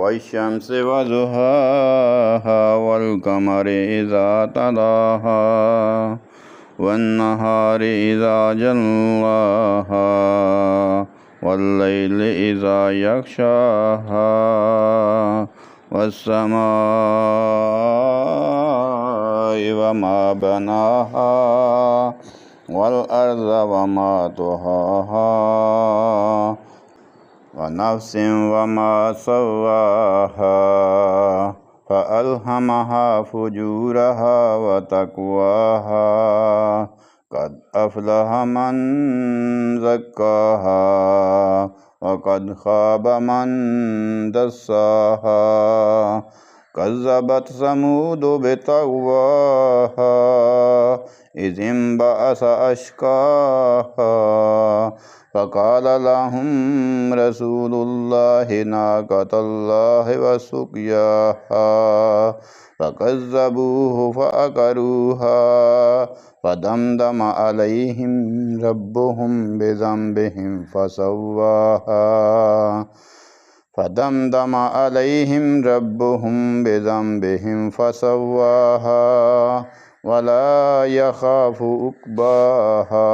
वश्शम्सि वदुहाहा वल्कमरि इज़ा तलाहा वन्नहारि इज़ा जल्लाहा वल्लैलि इज़ा यग़शाहा वस्समाइ वमा बनाहा वल्अर्ज़ वमा तुहाहा वनफ्सिन वमा सव्वाहा फ़अल्हमहा फ़ुजूरहा वतक़वाहा क़द अफ़लह मन ज़क्काहा वक़द ख़ाब मन दस्साहा कज़्ज़बत समूद बितग़वाहा इज़ इंबअस अश्क़ाहा फ़क़ाल लहुम रसूलुल्लाहि नाक़तल्लाहि वसुक़याहा फ़कज़्ज़बूहु फ़अक़रूहा फ़दमदम अलैहिम रब्बुहुम बिज़ंबिहिम फ़सव्वाहा वला यख़ाफ़ु उक़बाहा।